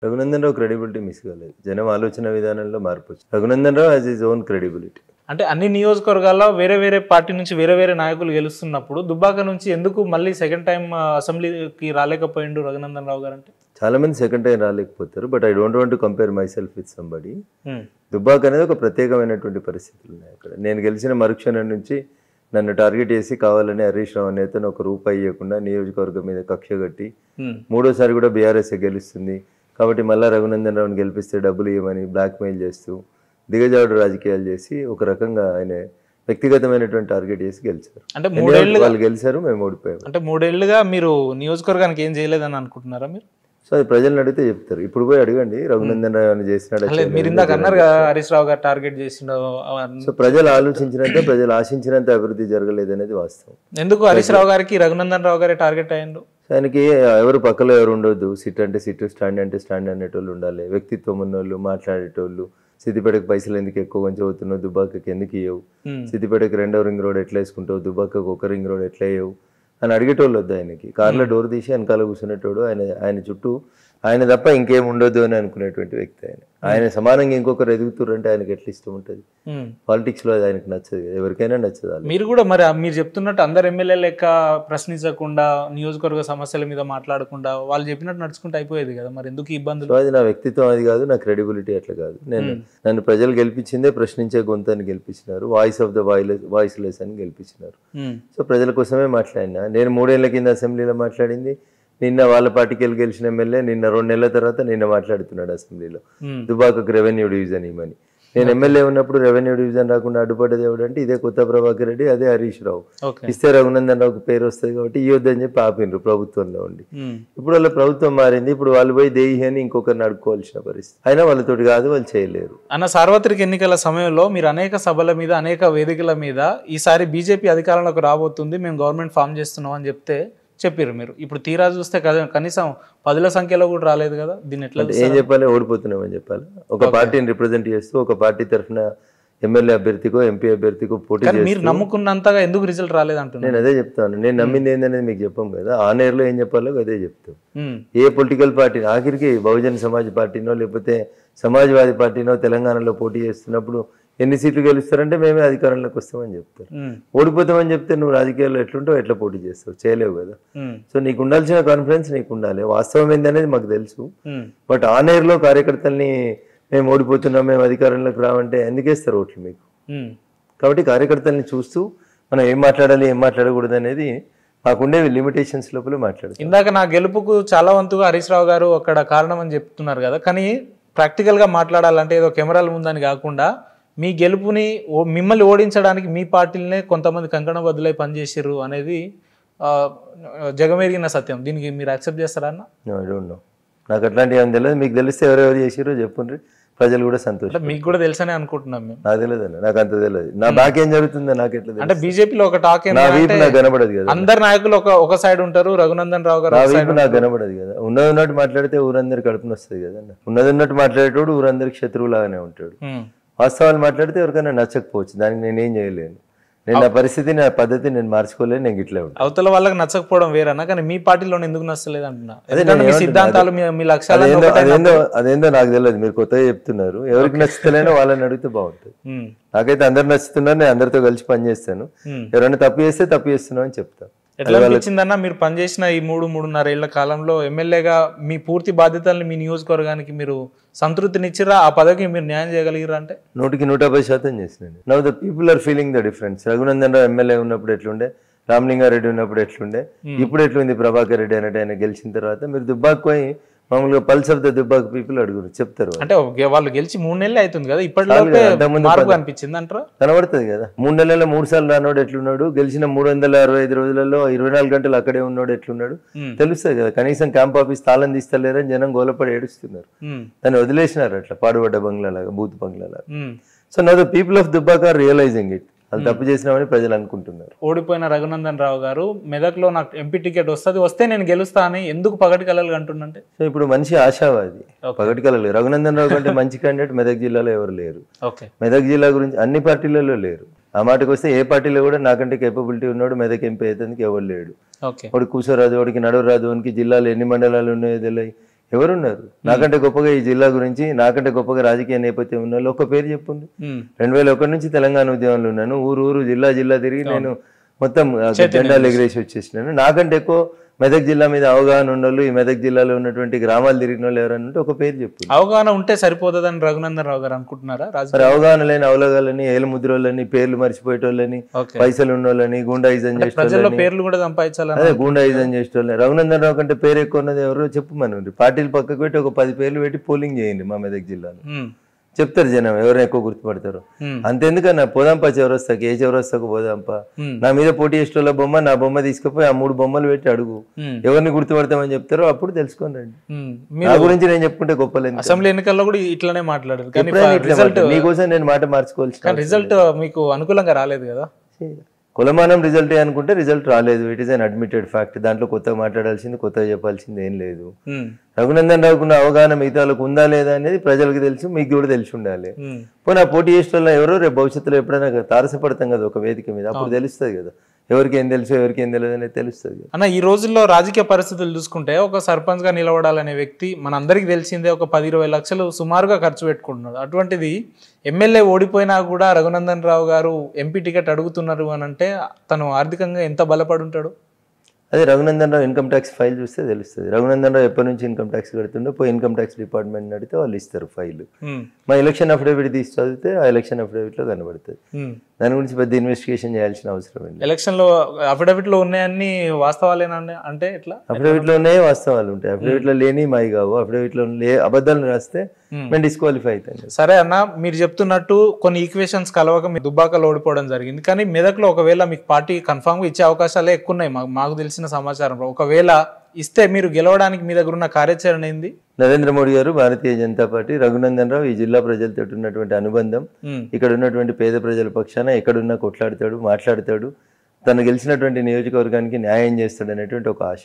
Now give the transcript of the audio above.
Raghunandan Rao credibility miss కాలేదు. జనం ఆలోచన విధానంలో మార్పు వచ్చింది. Raghunandan Rao has his own credibility. అంటే అన్ని నియోజకవర్గాల్లో వేరే వేరే పార్టీ నుంచి వేరే వేరే నాయకులు గెలుస్తున్నప్పుడు దుబ్బాక నుంచి ఎందుకు మళ్ళీ సెకండ్ టైం అసెంబ్లీకి రాలేకపోయిండు రఘునందన్ రావు గారు అంటే? చాలా మంది సెకండ్ టైం రాలేకపోతారు. But I don't want to compare myself with somebody. Dubbaka అనేది ఒక ప్రత్యేకమైనటువంటి పరిస్థితులు ఉన్నాయి అక్కడ. నేను గెలిచిన మరుక్షణం నుంచి నన్ను టార్గెట్ చేసి కావాలని హరీష్ రావు నేతను ఒక రూపాయి ఇవ్వకుండా నియోజకవర్గం మీద కక్ష కట్టి మూడోసారి కూడా బీఆర్ఎస్ గెలుస్తుంది కాబట్టి మళ్ళీ రఘునందన్ రావుని గెలిపిస్తే డబ్బులు ఇవ్వమని బ్లాక్మెయిల్ చేస్తూ దిగజాడు రాజకీయాలు చేసి ఒక రకంగా ఆయన వ్యక్తిగతమైనటువంటి టార్గెట్ చేసి గెలిచారు. అంటే మూడేళ్ళు వాళ్ళు గెలిచారు, మేము ఓడిపోయాము. అంటే మూడేళ్లుగా మీరు నియోజకవర్గానికి ఏం చేయలేదని అనుకుంటున్నారా మీరు? సో అది ప్రజలను అడిగితే చెప్తారు. ఇప్పుడు పోయి అడగండి రఘునందన్ రావు అని చేసినాడు. మీరు ఇందాక అన్నారు కదా హరీష్ రావు గారు టార్గెట్ చేసిండు. సో ప్రజలు ఆలోచించినంత ప్రజలు ఆశించినంత అభివృద్ధి జరగలేదు అనేది వాస్తవం. ఎందుకు హరీష్ రావు గారికి రఘునందన్ రావు గారి టార్గెట్ అయ్యిండు? ఆయనకి ఎవరు పక్కలో ఎవరు ఉండొద్దు, సిట్ అంటే సిట్, స్టాండ్ అంటే స్టాండ్ అనేటోళ్ళు ఉండాలి, వ్యక్తిత్వం ఉన్నోళ్ళు, మాట్లాడేటోళ్ళు. సిద్దిపేటకు పైసలు ఎందుకు ఎక్కువ కొంచెం అవుతున్నావు, దుబ్బాకకి ఎందుకు ఇవ్వవు, సిద్దిపేటకి 2వ రింగ్ రోడ్ ఎట్లా వేసుకుంటావు, దుబ్బాకకు 1 రింగ్ రోడ్ ఎట్లా ఇవ్వవు అని అడిగేటోళ్ళు వద్దు. ఆయనకి కార్లో డోర్ తీసి వెనకాల కూర్చునేటోడు, ఆయన చుట్టూ ఆయన తప్ప ఇంకేం ఉండొద్దు అని అనుకునేటువంటి వ్యక్తి. ఆయన సమానంగా ఇంకొకరు ఎదుగుతుర్రంటే ఆయనకి ఎట్లా ఇష్టం ఉంటుంది? పాలిటిక్స్ లో అది ఆయనకు నచ్చదు, ఎవరికైనా నచ్చదు. మీరు కూడా మరి మీరు చెప్తున్నట్టు అందరు ఎమ్మెల్యే లెక్క ప్రశ్నించకుండా నియోజకవర్గ సమస్యల మీద మాట్లాడకుండా వాళ్ళు చెప్పినట్టు నడుచుకుంటూ అయిపోయేది కదా, మరి ఎందుకు ఇబ్బందులు? అది నా వ్యక్తిత్వం అది కాదు, నా క్రెడిబిలిటీ అట్లా కాదు. నన్ను ప్రజలు గెలిపించిందే ప్రశ్నించే గొంతని గెలిపించినారు, వాయిస్ ఆఫ్ ద వాయిస్లెస్ అని గెలిపించినారు. సో ప్రజల కోసమే మాట్లాడినా. నేను 3 ఏళ్ల కింద అసెంబ్లీలో మాట్లాడింది, నిన్న వాళ్ళ పార్టీకి వెళ్ళి గెలిచిన ఎమ్మెల్యే నిన్న 2 నెలల తర్వాత నిన్న మాట్లాడుతున్నాడు అసెంబ్లీలో దుబ్బాకకు రెవెన్యూ డివిజన్ ఇవ్వమని. నేను ఎమ్మెల్యే ఉన్నప్పుడు రెవెన్యూ డివిజన్ రాకుండా అడ్డుపడ్డది ఎవడంటే ఇదే కొత్త ప్రభాకర్ రెడ్డి, అదే హరీష్ రావు. ఇస్తే రఘునందన్ రావుకి పేరు వస్తుంది కాబట్టి ఇవ్వద్దని చెప్పి ఆపిండ్రు ప్రభుత్వంలో ఉండి. ఇప్పుడు వాళ్ళ ప్రభుత్వం మారింది, ఇప్పుడు వాళ్ళు పోయి దేహి అని ఇంకొకరిని అడుక్కోవాల్సిన పరిస్థితి. అయినా వాళ్ళతోటి కాదు, వాళ్ళు చేయలేరు. అన్న సార్వత్రిక ఎన్నికల సమయంలో మీరు అనేక సభల మీద అనేక వేదికల మీద ఈసారి బీజేపీ అధికారంలోకి రాబోతుంది, మేము గవర్నమెంట్ ఫామ్ చేస్తున్నాం అని చెప్పారు మీరు. ఇప్పుడు తీరా చూస్తే కనీసం 10ల సంఖ్యలో కూడా రాలేదు కదా. దీన్ని ఎట్లా ఏం చెప్పాలి? ఓడిపోతున్నామని చెప్పాలి. ఒక పార్టీని రిప్రజెంట్ చేస్తూ ఒక పార్టీ తరఫున ఎమ్మెల్యే అభ్యర్థికో ఎంపీ అభ్యర్థికో పోటీ చేసి మీరు నమ్ముకున్నంతగా ఎందుకు రిజల్ట్ రాలేదు అంటున్నారు? నేను అదే చెప్తాను. నేను నమ్మింది ఏందనేది మీకు చెప్పాం కదా, ఆన్ ఎయిర్ లో ఏం చెప్పాలో అదే చెప్తాం. ఏ పొలిటికల్ పార్టీ ఆఖరికి బహుజన్ సమాజ్ పార్టీనో లేకపోతే సమాజ్వాదీ పార్టీనో తెలంగాణలో పోటీ చేస్తున్నప్పుడు ఎన్ని సీట్లు గెలుస్తారంటే మేమే అధికారంలోకి వస్తామని చెప్తారు. ఓడిపోతామని చెప్తే నువ్వు రాజకీయాల్లో ఎట్లుంటావు, ఎట్లా పోటీ చేస్తావు? చేయలేవు కదా. సో నీకు ఉండాల్సిన కాన్ఫిడెన్స్ నీకు ఉండాలి. వాస్తవం ఏందనేది మాకు తెలుసు. బట్ ఆన్ ఎయిర్ లో కార్యకర్తల్ని మేము ఓడిపోతున్నాం, మేము అధికారంలోకి రావంటే ఎందుకేస్తారు ఓట్లు మీకు? కాబట్టి కార్యకర్తల్ని చూస్తూ మనం ఏం మాట్లాడాలి ఏం మాట్లాడకూడదు అనేది మాకుండే లిమిటేషన్స్ లోపల మాట్లాడాలి. ఇందాక నా గెలుపుకు చాలా వంతుగా హరీష్ రావు గారు అక్కడ కారణం అని చెప్తున్నారు కదా, కానీ ప్రాక్టికల్ గా మాట్లాడాలంటే ఏదో కెమెరాల ముందని కాకుండా మీ గెలుపుని మిమ్మల్ని ఓడించడానికి మీ పార్టీలనే కొంతమంది కంకణ బద్దులై పనిచేసారు అనేది జగమెరిగిన సత్యం. దీనికి మీరు యాక్సెప్ట్ చేస్తారా అన్న? నాకు అట్లాంటివి ఏం తెలియదు. మీకు తెలిస్తే ఎవరెవరు చేసారో చెప్పుండ్రి, ప్రజలు కూడా సంతోషం. మీకు కూడా తెలుసనే అనుకుంటున్నాం మేము. నాకు తెలియదు అన్న, నాకు అంత తెలియదు. నా బ్యాక్ ఏం జరుగుతుందో నాకు ఎట్లా తెలుసు? అంటే బీజేపీలో ఒక టాక్ నాకు కనబడదు కదా. అందరు నాయకులు ఒక సైడ్ ఉంటారు, రఘునందన్ రావు గారు నాకు కనబడదు కదా. ఉన్నది ఉన్నట్టు మాట్లాడితే ఊరందరి కడుపున వస్తుంది కదా. ఉన్నది ఉన్నట్టు మాట్లాడేటోడు ఊరందరికి శత్రువు లాగానే ఉంటాడు. వాస్తవాలు మాట్లాడితే ఎవరికైనా నచ్చకపోవచ్చు, దానికి నేనేం చేయలేను. నేను నా పరిస్థితి నా పద్ధతి నేను మార్చుకోలేను, నేను ఇట్లా ఉంటాను. అవతల వాళ్ళకి నచ్చకపోవడం వేరన్నా, కానీ మీ పార్టీలో ఎందుకు నచ్చలేదు అంటున్నా? మీ సిద్ధాంతాలు మీ లక్ష్యాలు అదేందో నాకు తెలియదు. మీరు కొత్తగా చెప్తున్నారు. ఎవరికి నచ్చుతలేనో వాళ్ళని అడిగితే బాగుంటుంది. నాకైతే అందరు నచ్చుతున్నారు, నేను అందరితో కలిసి పనిచేస్తాను. ఎవరైనా తప్పు చేస్తే తప్పు చేస్తున్నావు అని చెప్తాను. ఎట్లా అనిపించిందన్న మీరు పనిచేసిన ఈ 3-3.5 ఏళ్ల కాలంలో ఎమ్మెల్యేగా మీ పూర్తి బాధ్యతల్ని మీ నియోజకవర్గానికి మీరు సంతృప్తినిచ్చిరా? ఆ పదవికి మీరు న్యాయం చేయగలిగిరా? అంటే 100% చేసినండి. Now the people are feeling the difference. Raghunandan Rao MLA ఉన్నప్పుడు ఎట్లుండే, రామలింగారెడ్డి ఉన్నప్పుడు ఎట్లుండే, ఇప్పుడు ఎట్లుంది ప్రభాకర్ రెడ్డి అన్నట్టు ఆయన గెలిచిన తర్వాత. మీరు దుబ్బాకు పోయి మామూలుగా pulse of the Dubbaka people అడుగురు చెప్తారు. అంటే వాళ్ళు గెలిచి 3 నెలలు అవుతుంది కదా, ఇప్పటిలో అనిపించింది అంటారా? కనబడుతుంది కదా. 3 నెలల్లో 3 సార్లు రానోడు ఎట్లున్నాడు, గెలిచిన 365 రోజులలో 24 గంటలు అక్కడే ఉన్నాడు ఎట్లున్నాడు తెలుస్తుంది కదా. కనీసం క్యాంప్ ఆఫీస్ తాళం తీస్తలేరని జనం గోలపడి ఏడుస్తున్నారు. దాన్ని వదిలేసినారు అట్లా పాడుపడ్డ బంగ్లాలాగా, బూత్ బంగ్లాలాగా. So now the people of Dubbaka are realising it. వాళ్ళు తప్పు చేసినామని ప్రజలు అనుకుంటున్నారు. ఓడిపోయిన రఘునందన్ రావు గారు మెదక్లో నాకు ఎంపీ టికెట్ వస్తే నేను గెలుస్తా అని ఎందుకు పగటి కలలు అంటుండంటే? సో ఇప్పుడు మనిషి ఆశావాది, పగటి కలలు. రఘునందన్ రావు కంటే మంచి క్యాండిడేట్ మెదక్ జిల్లాలో ఎవరు లేరు. మెదక్ జిల్లా గురించి అన్ని పార్టీలలో లేరు. ఆ మాటకు వస్తే ఏ పార్టీలో కూడా నాకంటే కేపబిలిటీ ఉన్నాడు మెదక్ ఎంపీ అయితే ఎవరు లేడు. వాడు కూసోరాదు, వాడికి నడవరాదు, వానికి జిల్లాలో ఎన్ని మండలాలు ఉన్నాయో తెలియదు, ఎవరున్నారు నాకంటే గొప్పగా ఈ జిల్లా గురించి, నాకంటే గొప్పగా రాజకీయ నేపథ్యం ఉన్న వాళ్ళు ఒక పేరు చెప్పండి. 2001 నుంచి తెలంగాణ ఉద్యమంలో ఉన్నాను. ఊరు జిల్లా తిరిగి నేను మొత్తం జెండాలు ఎగిరేసి వచ్చేసినాను. నాకంటే ఎక్కువ మెదక్ జిల్లా మీద అవగాహన ఉన్నోళ్ళు, ఈ మెదక్ జిల్లాలో ఉన్నటువంటి గ్రామాలు తిరిగిన వాళ్ళు ఎవరైనా ఉంటే ఒక పేరు చెప్పు. అవగాహన ఉంటే సరిపోతుందని రఘునందన్ రావు గారు అనుకుంటున్నారా? మరి అవగాహన లేని అవలగాలని, ఏలు ముద్రోళ్ళని, పేర్లు మర్చిపోయేటోళ్ళని, పైసలు ఉన్నోళ్ళని, గూండాయిజం చేసేటోళ్ళని, పేర్లు కూడా సంపాదించాలని, అదే గూండాయిజం చేసేటోళ్ళని. రఘునందన్ రావు కంటే పేరు ఎక్కువ ఉన్నది ఎవరో చెప్పమని పార్టీలు పక్కకు పెట్టి ఒక 10 పేర్లు పెట్టి పోలింగ్ చేయండి మా మెదక్ జిల్లాలో. చెప్తారు జనం ఎవరైనా ఎక్కువ గుర్తుపడతారు. అంతెందుకన్నా పోదాంపా చౌరస్తాకి, ఏ చౌరస్తాకు పోదాంపా, నా మీద పోటీ చేసేటోళ్ళ బొమ్మ, నా బొమ్మ తీసుకుపోయి ఆ 3 బొమ్మలు పెట్టి అడుగు, ఎవరిని గుర్తుపడతామని చెప్తారో అప్పుడు తెలుసుకొని రండి. నా గురించి నేను చెప్పుకుంటే గొప్పలేదు. అసెంబ్లీ ఎన్నికల్లో కూడా ఇట్లానే మాట్లాడారు. మీకోసం నేను మాట మార్చుకోవాల్సి, రిజల్ట్ మీకు అనుకూలంగా రాలేదు కదా. కులమానం రిజల్ట్ అనుకుంటే రిజల్ట్ రాలేదు. It is an admitted fact. దాంట్లో కొత్తగా మాట్లాడాల్సింది, కొత్తగా చెప్పాల్సింది ఏం లేదు. రఘునందన్ రావుకున్న అవగాహన మిగతాలకు ఉందా లేదా అనేది ప్రజలకు తెలుసు, మీకు కూడా తెలిసి ఉండాలి. పోనీ ఆ పోటీ చేసే వాళ్ళు ఎవరో రేపు భవిష్యత్తులో ఎప్పుడైనా తారసపడతాం కదా ఒక వేదిక మీద, అప్పుడు తెలుస్తుంది కదా ఎవరికి ఏం తెలుసు ఎవరికి ఏం తెలియదు అనేది తెలుస్తుంది. అన్న ఈ రోజుల్లో రాజకీయ పరిస్థితులు చూసుకుంటే ఒక సర్పంచ్ గా నిలబడాలనే వ్యక్తి మనందరికీ తెలిసిందే ఒక 10-20 లక్షలు సుమారుగా ఖర్చు పెట్టుకుంటున్నాడు. అటువంటిది ఎమ్మెల్యే ఓడిపోయినా కూడా రఘునందన్ రావు గారు ఎంపీ టికెట్ అడుగుతున్నారు అని అంటే తను ఆర్థికంగా ఎంత బలపడి ఉంటాడు? అదే Raghunandan Rao income tax file చూస్తే తెలుస్తుంది. రఘునందన్ రావు ఎప్పటి నుంచి ఇన్కమ్ ట్యాక్స్ కడుతుండో పోయి ఇన్కమ్ ట్యాక్స్ డిపార్ట్మెంట్ అడిగితే వాళ్ళు ఇస్తారు ఫైల్. మా ఎలక్షన్ అఫిడవిట్ తీసి చదివితే ఆ ఎలక్షన్ అఫిడవిట్ లో కనబడుతుంది. దాని గురించి పెద్ద ఇన్వెస్టిగేషన్ చేయాల్సిన అవసరం లేదు. ఎలక్షన్ లో అఫిడవిట్ లో ఉన్నాయన్ని వాస్తవాలేనా అంటే ఎట్లా? అఫిడవిట్ లో ఉన్నాయి వాస్తవాలు ఉంటాయి, అఫిడవిట్ లో లేని మాయి కావు. అఫిడవిట్ లో అబద్ధాలు రాస్తే మేము డిస్క్వాలిఫై అవుతాం. సరే అన్న, మీరు చెప్తున్నట్టు కొన్ని ఈక్వేషన్స్ కలవక మీరు దుబ్బాకలో ఓడిపోవడం జరిగింది. కానీ మెదక్లో ఒకవేళ మీకు పార్టీ కన్ఫామ్ గా ఇచ్చే అవకాశాలే ఎక్కువ ఉన్నాయి మాకు తెలిసిన సమాచారంలో. ఒకవేళ ఇస్తే మీరు గెలవడానికి మీ దగ్గర ఉన్న కార్యాచరణ ఏంది? నరేంద్ర మోడీ గారు, భారతీయ జనతా పార్టీ, రఘునందన్ రావు ఈ జిల్లా ప్రజలతో ఉన్నటువంటి అనుబంధం, ఇక్కడ ఉన్నటువంటి పేద ప్రజల పక్షాన ఎక్కడున్నా కొట్లాడతాడు, మాట్లాడతాడు, తను గెలిచినటువంటి నియోజకవర్గానికి న్యాయం చేస్తాడు అనేటువంటి ఒక ఆశ.